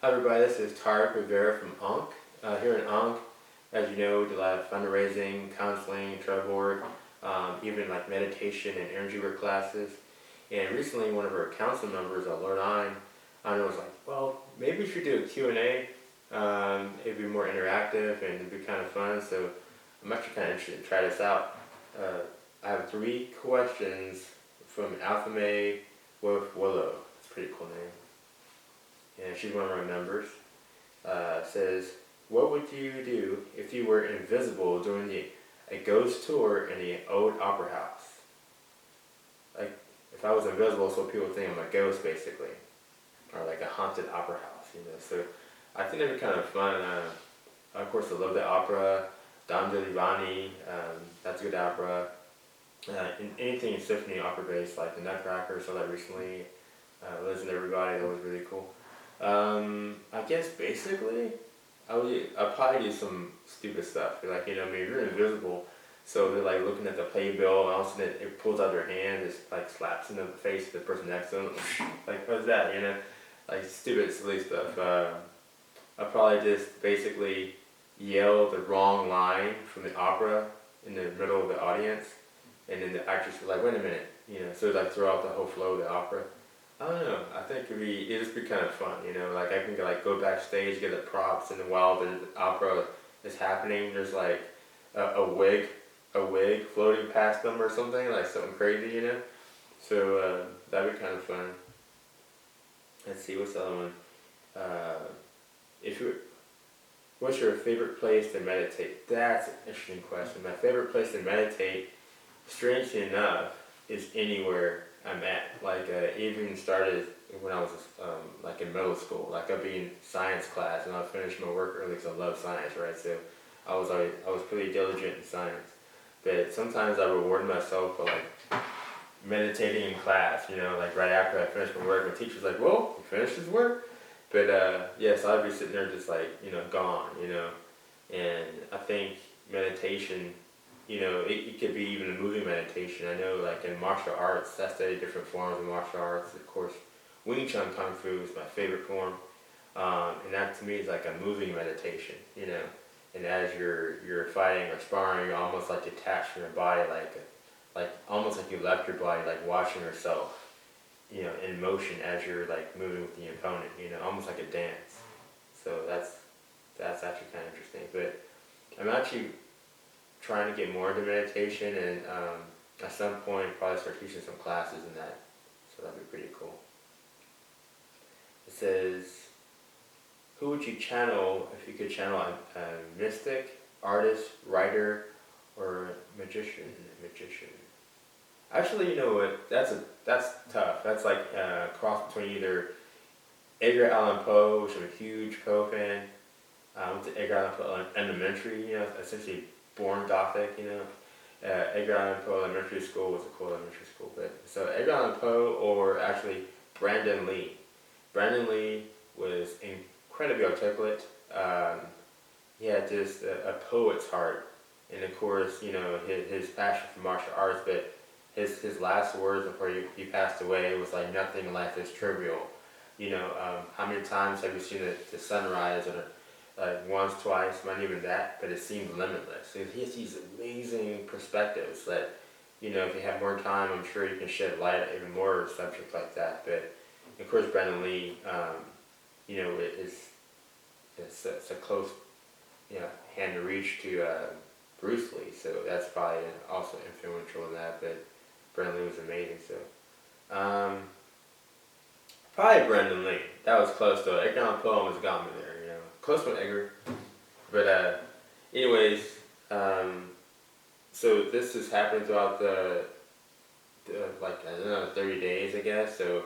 Hi everybody, this is Tarik Rever from ANKH. Here in ANKH, as you know, we do a lot of fundraising, counseling, tribal work, even like meditation and energy work classes. And recently one of our council members, Lord I was like, well, maybe we should do a Q&A. It'd be more interactive and it'd be kind of fun. So I'm actually kind of interested to try this out. I have 3 questions from Alpha May with Willow. It's a pretty cool name. And she's one of our members. Says, what would you do if you were invisible during a ghost tour in the old opera house? Like, if I was invisible, so people think I'm a ghost, basically, or like a haunted opera house, So I think that'd be kind of fun. Of course, I love the opera. Don Giovanni, that's a good opera. Anything in symphony opera based, like the Nutcracker, saw that recently. Listen to Everybody, that was really cool. I guess basically, I'd probably do some stupid stuff. Like, maybe you're invisible, so they're like looking at the playbill, and all of a sudden it pulls out their hand, just like slaps in the face of the person next to them. Like, what's that, Like stupid, silly stuff. I'd probably just basically yell the wrong line from the opera in the middle of the audience, and then the actress was like, wait a minute, so like throw out the whole flow of the opera. I don't know. I think it'd just be kind of fun, Like I can like go backstage, get the props, and then while the opera is happening, there's like a wig floating past them or something, like something crazy, So that'd be kind of fun. Let's see, what's the other one? If you, what's your favorite place to meditate? That's an interesting question. My favorite place to meditate, strangely enough, is anywhere I'm at. Like it even started when I was like in middle school. Like I'd be in science class and I'd finish my work early because I love science, right? So I was pretty diligent in science. But sometimes I reward myself for like meditating in class. Like right after I finish my work, the teacher's like, "Well, you finished his work." But so I'd be sitting there just like gone. And I think meditation. It could be even a moving meditation. I know, like in martial arts, I study different forms of martial arts. Of course, Wing Chun Kung Fu is my favorite form, and that to me is like a moving meditation. And as you're fighting or sparring, you're almost like detached from your body, like almost like you left your body, like watching yourself, in motion as you're like moving with the opponent. Almost like a dance. So that's actually kind of interesting. But I'm actually trying to get more into meditation, and at some point probably start teaching some classes in that, so that'd be pretty cool. It says, who would you channel if you could channel a mystic, artist, writer, or magician? Actually, you know what, that's tough. That's like a cross between either Edgar Allan Poe, which I'm a huge Poe fan. I went to Edgar Allan Poe Elementary, essentially born Gothic, Edgar Allan Poe Elementary School was a cool elementary school. But so Edgar Allan Poe, or actually Brandon Lee. Brandon Lee was incredibly articulate. He had just a poet's heart, and of course, his passion for martial arts. But his last words before he passed away was like, "Nothing in life is trivial." How many times have you seen the sunrise or once, twice, not even that, but it seems limitless. He has these amazing perspectives that, if you have more time, I'm sure you can shed light on even more subjects like that. But of course, Brandon Lee, it's a close, hand to reach to Bruce Lee. So that's probably also influential in that. But Brandon Lee was amazing. So probably Brandon Lee. That was close though. Edgar Allan Poe almost got me there. Close one, Edgar. But anyways, so this is happening throughout the like, I don't know, 30 days, I guess. So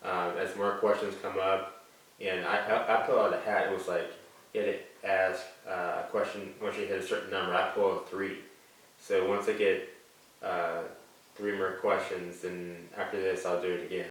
as more questions come up, and I pull out a hat. It was like you had to ask a question once you hit a certain number. I pull out 3. So once I get 3 more questions, then after this I'll do it again.